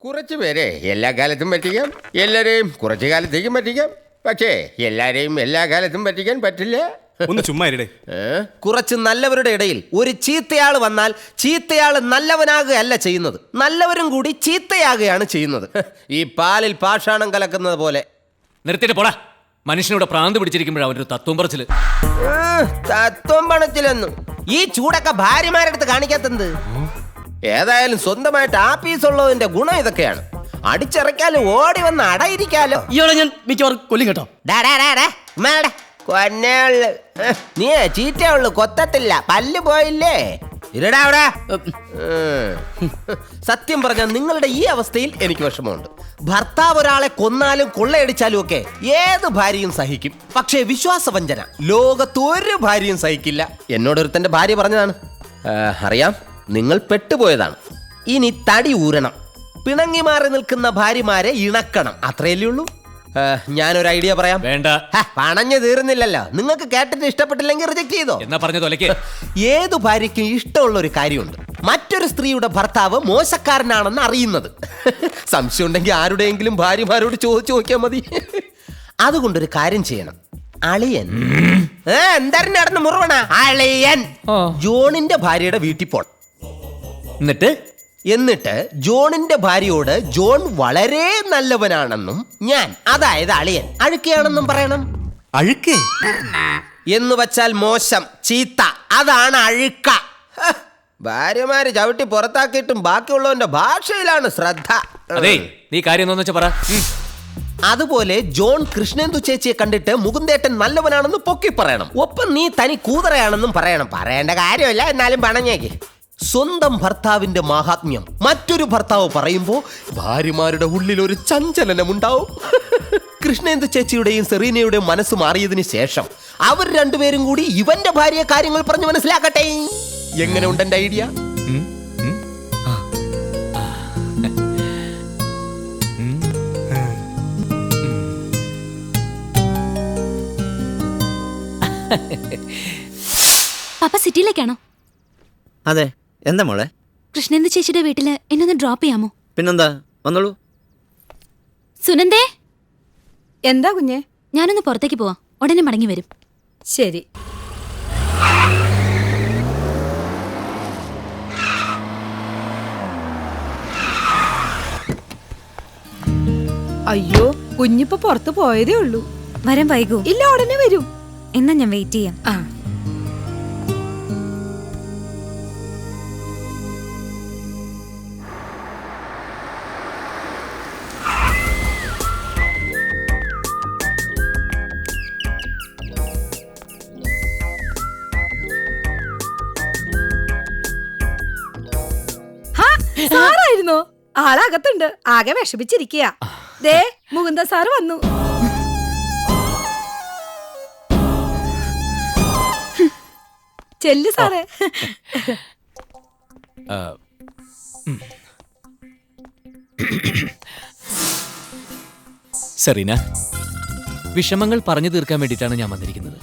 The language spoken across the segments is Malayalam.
കുറച്ച് പേരെ എല്ലാ കാലത്തും പറ്റിക്കാം, എല്ലാരെയും കുറച്ചു കാലത്തേക്കും പറ്റിക്കാം. പക്ഷേ എല്ലാരെയും എല്ലാ കാലത്തും പറ്റിക്കാൻ പറ്റില്ല. ഒന്ന് ചുമ്മാ ഇരിടെ. കുറച്ച് നല്ലവരുടെ ഇടയിൽ ഒരു ചീത്തയാൾ വന്നാൽ ചീത്തയാൾ നല്ലവനാകുകയല്ല ചെയ്യുന്നത്, നല്ലവരും കൂടി ചീത്തയാകുകയാണ് ചെയ്യുന്നത്. ഈ പാലിൽ പാഷാണം കലക്കുന്നത് പോലെ. നിർത്തിയിട്ട് പോടാ. മനുഷ്യനോട് പ്രാന്ത് പിടിച്ചിരിക്കുമ്പോഴാണ് അവനൊരു തത്വം പറച്ചില്. തത്വം പണത്തിലൊന്നും ഈ ചൂടൊക്കെ ഭാര്യമാരെടുത്ത് കാണിക്കാത്തത്. ഏതായാലും സ്വന്തമായിട്ട് ആപ്പീസുള്ളതിന്റെ ഗുണം ഇതൊക്കെയാണ്. അടിച്ചിറക്കാലും ഓടി വന്ന് അടയിരിക്കാലോ. ഇയാളെ ഞാൻ മിക്കവാറും കൊല്ലും കേട്ടോ. കൊന്നേള്ളു നീ ചീറ്റേ ഉള്ളു, കൊത്തത്തില്ല. പല്ല് പോയില്ലേ? ഇരടാ അവിടെ. സത്യം പറഞ്ഞാൽ നിങ്ങളുടെ ഈ അവസ്ഥയിൽ എനിക്ക് വിഷമമുണ്ട്. ഭർത്താവ് ഒരാളെ കൊന്നാലും കൊള്ളയടിച്ചാലും ഒക്കെ ഏത് ഭാര്യയും സഹിക്കും. പക്ഷേ വിശ്വാസവഞ്ചന ലോകത്തൊരു ഭാര്യയും സഹിക്കില്ല. എന്നോടൊരുത്തന്റെ ഭാര്യ പറഞ്ഞതാണ്. അറിയാം, നിങ്ങൾ പെട്ടുപോയതാണ്. ഇനി തടി ഊരണം. പിണങ്ങി മാറി നിൽക്കുന്ന ഭാര്യമാരെ ഇണക്കണം. അത്രയല്ലേ ഉള്ളൂ. ഞാനൊരു ഐഡിയ പറയാം. വേണ്ട, പണഞ്ഞു തീർന്നില്ലല്ലോ. നിങ്ങൾക്ക് കേട്ടിട്ട് ഇഷ്ടപ്പെട്ടില്ലെങ്കിൽ റിജക്ട് ചെയ്തോ. എന്നാ പറഞ്ഞതൊലക്കെ. ഏതു ഭാര്യയ്ക്കും ഇഷ്ടമുള്ള ഒരു കാര്യമുണ്ട്, മറ്റൊരു സ്ത്രീയുടെ ഭർത്താവ് മോശക്കാരനാണെന്ന് അറിയുന്നത്. സംശയം ഉണ്ടെങ്കിൽ ആരുടെയെങ്കിലും ഭാര്യമാരോട് ചോദിച്ചു നോക്കിയാൽ മതി. അതുകൊണ്ടൊരു കാര്യം ചെയ്യണം. അളിയൻ എന്തായാലും നടന്ന് മുറുവണ അളിയൻ ജോണിന്റെ ഭാര്യയുടെ വീട്ടിൽ പോണം. എന്നിട്ട് ജോണിന്റെ ഭാര്യയോട് ജോൺ വളരെ നല്ലവനാണെന്നും ഞാൻ, അതായത് അളിയൻ, അഴുക്കയാണെന്നും പറയണം. അഴുക്കേ എന്ന് വച്ചാൽ മോശം, ചീത്ത, അതാണ് അഴുക്ക. ഭാര്യമാര് ചവിട്ടി പുറത്താക്കിയിട്ടും ബാക്കിയുള്ളവന്റെ ഭാഷയിലാണ് ശ്രദ്ധ. അതെ, നീ കാര്യം എന്താന്ന് വെച്ചാ പറ. അതുപോലെ ജോൺ കൃഷ്ണേന്ദു ചേച്ചിയെ കണ്ടിട്ട് മുകുന്ദേട്ടൻ നല്ലവനാണെന്ന് പൊക്കി പറയണം. ഒപ്പം നീ തനി കൂതറയാണെന്നും പറയണം. പറയേണ്ട കാര്യമില്ല, എന്നാലും പണഞ്ഞേക്ക്. സ്വന്തം ഭർത്താവിന്റെ മാഹാത്മ്യം മറ്റൊരു ഭർത്താവ് പറയുമ്പോൾ ഭാര്യമാരുടെ ഉള്ളിൽ ഒരു ചഞ്ചലനം ഉണ്ടാവും. കൃഷ്ണേന്ദു ചേച്ചിയുടെയും സെറീനയുടെയും മനസ്സ് മാറിയതിന് ശേഷം അവർ രണ്ടുപേരും കൂടി ഇവന്റെ ഭാര്യയെ കാര്യങ്ങൾ പറഞ്ഞു മനസ്സിലാക്കട്ടെ. എങ്ങനെ ഉണ്ട് എന്റെ ഐഡിയ? പാപ്പ സിറ്റിയിലേക്കാണോ? അതെ. എന്താ മോളെ? കൃഷ്ണേന്ദു ചേച്ചിയുടെ വീട്ടില് എന്നൊന്ന് ഡ്രോപ്പ് ചെയ്യാമോ? പിന്നെന്താ, വന്നോളൂ. സുനന്ദേ. എന്താ കുഞ്ഞെ? ഞാനൊന്ന് പുറത്തേക്ക് പോവാം, ഉടനെ മടങ്ങി വരും. ശരി. അയ്യോ, കുഞ്ഞിപ്പോ പുറത്തു പോയതേ ഉള്ളൂ. വരാൻ വൈകൂ? ഇല്ല, ഉടനെ വരും. എന്നാ ഞാൻ വെയിറ്റ് ചെയ്യാം. ആ. സാറായിരുന്നോ? ആളകത്തുണ്ട്, ആകെ വിഷമിച്ചിരിക്കുക. ദേ മുകുന്ദ സാറ് വന്നു. ചെല്ലു സാറേ. സെറീന, വിഷമങ്ങൾ പറഞ്ഞു തീർക്കാൻ വേണ്ടിയിട്ടാണ് ഞാൻ വന്നിരിക്കുന്നത്.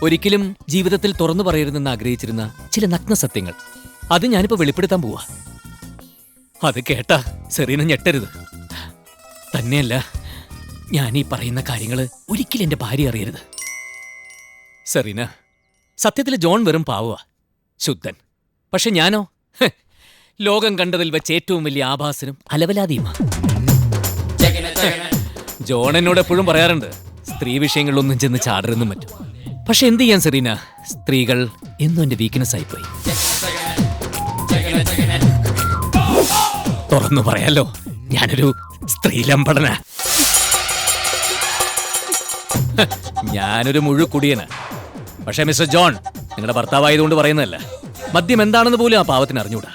ഒരിക്കലും ജീവിതത്തിൽ തുറന്നു പറയരുതെന്ന് ആഗ്രഹിച്ചിരുന്ന ചില നഗ്ന സത്യങ്ങൾ, അത് ഞാനിപ്പോ വെളിപ്പെടുത്താൻ പോവാ. അത് കേട്ടാ സെറീന ഞെട്ടരുത്. തന്നെയല്ല, ഞാൻ ഈ പറയുന്ന കാര്യങ്ങള് ഒരിക്കലും എന്റെ ഭാര്യ അറിയരുത്. സെറീന, സത്യത്തിൽ ജോൺ വെറും പാവുക, ശുദ്ധൻ. പക്ഷെ ഞാനോ ലോകം കണ്ടതിൽ വെച്ച് ഏറ്റവും വലിയ ആഭാസനും അലവലാതിയുമാ. ജോൺ എന്നോട് എപ്പോഴും പറയാറുണ്ട്, സ്ത്രീ വിഷയങ്ങളിലൊന്നും ചെന്ന് ചാടരുന്നും പറ്റും. പക്ഷെ എന്ത് ചെയ്യാൻ സെറീന, സ്ത്രീകൾ എന്നും എന്റെ വീക്ക്നെസ് ആയിപ്പോയി. തുറന്നു പറയാലോ, ഞാനൊരു സ്ത്രീലമ്പടന. ഞാനൊരു മുഴുക്കുടിയന്. പക്ഷെ മിസ്റ്റർ ജോൺ, നിങ്ങളുടെ ഭർത്താവായതുകൊണ്ട് പറയുന്നതല്ല, മദ്യം എന്താണെന്ന് പോലും ആ പാവത്തിന് അറിഞ്ഞൂടാ.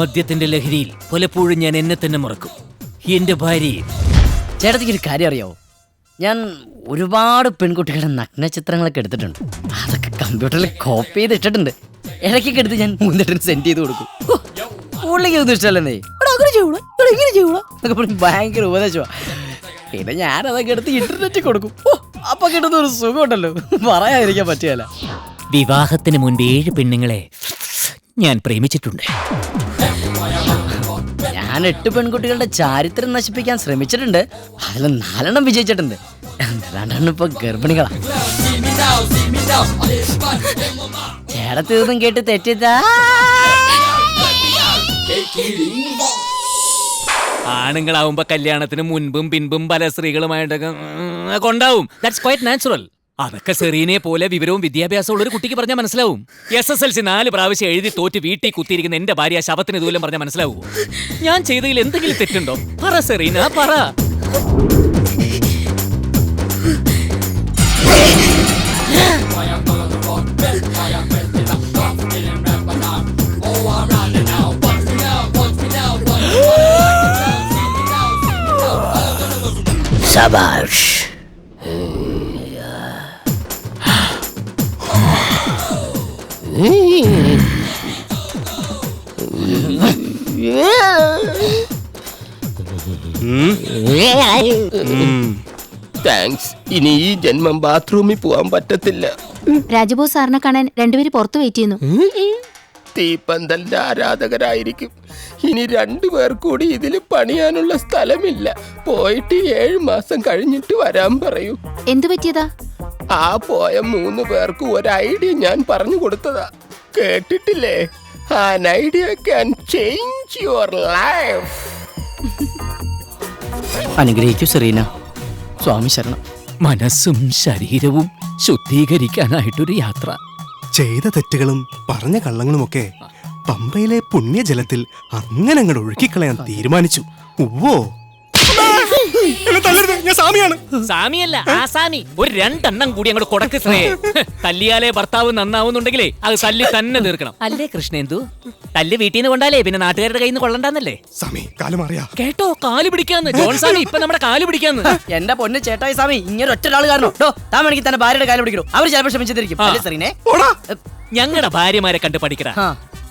മദ്യത്തിന്റെ ലഹരിയിൽ പലപ്പോഴും ഞാൻ എന്നെ തന്നെ മറക്കും, എന്റെ ഭാര്യയെ. ചേട്ടത്തിക്ക് ഒരു കാര്യം അറിയാവോ? ഞാൻ ഒരുപാട് പെൺകുട്ടികളുടെ നഗ്നചിത്രങ്ങളൊക്കെ എടുത്തിട്ടുണ്ട്. അതൊക്കെ കമ്പ്യൂട്ടറിൽ കോപ്പി ചെയ്ത് ഇട്ടിട്ടുണ്ട്. ഇടയ്ക്കൊക്കെ എടുത്ത് ഞാൻ മുന്നിട്ട് സെൻഡ് ചെയ്ത് കൊടുക്കും. ഉള്ളിക്കൊന്നും ഇഷ്ടമല്ലെന്നേ, അങ്ങനെ ചെയ്യൂടാ, ഇങ്ങനെ ചെയ്യൂടാ എന്നൊക്കെ പറഞ്ഞ് ഭയങ്കര ഉപദേശമാണ്. പിന്നെ ഞാനതൊക്കെ എടുത്ത് ഇന്റർനെറ്റിൽ കൊടുക്കും. അപ്പൊ കിട്ടുന്ന ഒരു സുഖം ഉണ്ടല്ലോ, പറയാതിരിക്കാൻ പറ്റിയല്ല. വിവാഹത്തിന് മുൻപ് 7 പെണ്ണുങ്ങളെ ഞാൻ പ്രേമിച്ചിട്ടുണ്ട്. ഞാൻ ഞാൻ 8 പെൺകുട്ടികളുടെ ചാരിത്രം നശിപ്പിക്കാൻ ശ്രമിച്ചിട്ടുണ്ട്. അതിൽ 4 വിജയിച്ചിട്ടുണ്ട്. 2 ഇപ്പൊ ഗർഭിണികളാ. ചേട്ടത്തിതൊന്നും കേട്ട് തെറ്റിദ്ധാ. ആണുങ്ങളാവുമ്പോ കല്യാണത്തിന് മുൻപും പിൻപും പല സ്ത്രീകളുമായിട്ടൊക്കെ കൊണ്ടാവും. That's quite natural. അതൊക്കെ സെറീനെ പോലെ വിവരവും വിദ്യാഭ്യാസവും ഉള്ള ഒരു കുട്ടിക്ക് പറഞ്ഞാൽ മനസ്സിലാവും. SSLC 4 പ്രാവശ്യം എഴുതി തോറ്റ് വീട്ടിൽ കുത്തിയിരിക്കുന്ന എന്റെ ഭാര്യ ശവത്തിന് ദൂരം പറഞ്ഞാൽ മനസ്സിലാവൂ? ഞാൻ ചെയ്തതിൽ എന്തെങ്കിലും തെറ്റുണ്ടോ? പറ സെറീന, പറ. ശബാഷ്. താങ്ക്സ്. ഇനി ഈ ജന്മം ബാത്റൂമിൽ പോവാൻ പറ്റത്തില്ല. രാജബോസ് സാറിനെ കാണാൻ രണ്ടുപേര് പുറത്ത് വെയിറ്റ് ചെയ്യുന്നു. തീപ്പന്തലിന്റെ ആരാധകരായിരിക്കും. ഇനി 2 പേർ കൂടി ഇതിൽ പണിയാനുള്ള സ്ഥലമില്ല. പോയിട്ട് 7 മാസം കഴിഞ്ഞിട്ട് വരാൻ പറയൂ. എന്തു പറ്റിയതാ? ആ പോയ 3 പേർക്ക് ഒരു ഐഡിയ ഞാൻ പറഞ്ഞു കൊടുത്തതാ. കേട്ടിട്ടില്ലേ? An idea can change your life. അനുഗ്രഹിക്കൂ സെറീന. സ്വാമി ശരണം. മനസ്സും ശരീരവും ശുദ്ധീകരിക്കാനായിട്ടൊരു യാത്ര. ചെയ്ത തെറ്റുകളും പറഞ്ഞ കള്ളങ്ങളുമൊക്കെ പമ്പയിലെ പുണ്യജലത്തിൽ അങ്ങനെ അങ്ങോട്ട് ഒഴുക്കിക്കളയാൻ തീരുമാനിച്ചു. ഉവ്വോ, ഞാൻ സാമിയാണ്. സാമിയല്ല, ആസാമി. ഒരു 2 എണ്ണം കൂടി അങ്ങോട്ട് കൊടുക്ക് ശ്രേ. തല്ലിയാലേ ഭർത്താവ് നന്നാവുന്നുണ്ടെങ്കിലേ അത് തല്ലി തന്നെ തീർക്കണം. അല്ലേ കൃഷ്ണേന്ദു? തല്ല് വീട്ടിൽ നിന്ന് കൊണ്ടാലേ പിന്നെ നാട്ടുകാരുടെ കയ്യിൽ നിന്ന് കൊള്ളണ്ടെന്നല്ലേ? സാമി, കാലം അറിയാ. കേട്ടോ, കാല് പിടിക്കാന്ന്. ജോൺ സാമി ഇപ്പൊ നമ്മുടെ കാല് പിടിക്കാന്ന്. എന്റെ പൊന്ന് ചേട്ടായി സ്വാമി, ഇങ്ങനെ ഒറ്റൊരാൾ കാരണം താൻ വേണമെങ്കിൽ തന്നെ ഭാര്യയുടെ കാലം പിടിക്കണോ? അവർ ചിലപ്പോൾ ക്ഷമിച്ചിരിക്കും. അല്ലേ സെറീനെ? ഞങ്ങളുടെ ഭാര്യമാരെ കണ്ട് പഠിക്കടാ.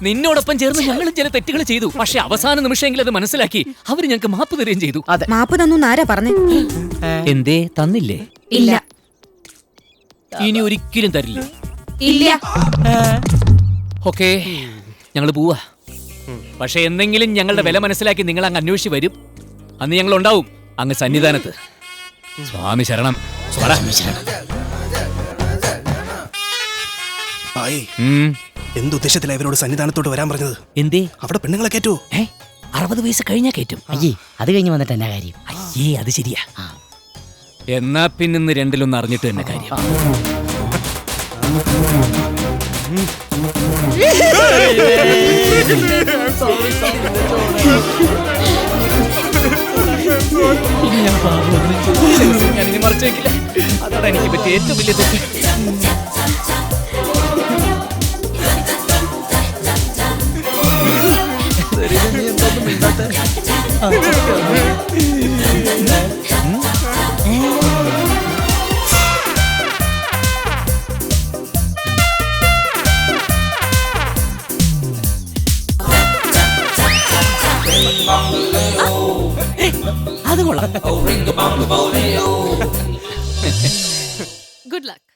നിന്നോടൊപ്പം ചേർന്ന് ഞങ്ങളും ചില തെറ്റുകൾ ചെയ്തു. പക്ഷെ അവസാന നിമിഷമെങ്കിലും അത് മനസ്സിലാക്കി അവര് ഞങ്ങൾക്ക് മാപ്പ് തരുകയും ചെയ്തു. മാപ്പ് തന്നു ആരാ പറഞ്ഞേ? എന്തേ തന്നില്ലേ? ഇല്ല. ഇനി ഒരിക്കലും തരില്ല. ഇല്ല. ഓക്കേ, ഞങ്ങൾ പോവാ. പക്ഷെ എന്തെങ്കിലും ഞങ്ങളുടെ വില മനസ്സിലാക്കി നിങ്ങൾ അങ്ങ് അന്വേഷിച്ച് വരും. അന്ന് ഞങ്ങൾ ഉണ്ടാവും അങ്ങ് സന്നിധാനത്ത്. സ്വാമി ശരണം. എന്തുദ്ദേശത്തിലാ ഇവരോട് സന്നിധാനത്തോട്ട് വരാൻ പറഞ്ഞത്? എന്തേ? അവിടെ പെണ്ണുങ്ങളെ കയറ്റോ? 60 വയസ്സ് കഴിഞ്ഞാ കയറ്റും. അയ്യേ, അത് കഴിഞ്ഞ് വന്നിട്ട് എന്നാ കാര്യം? അയ്യേ, അത് ശരിയാ. എന്നാ പിന്നിന്ന് 2-1 അറിഞ്ഞിട്ട് തന്നെ കാര്യം. ഞാനിനി മറച്ചു വെക്കില്ല. അതാണ് എനിക്ക് പറ്റിയ ഏറ്റവും വലിയ തെറ്റ്. അത് കൊള്ളാം. Good luck.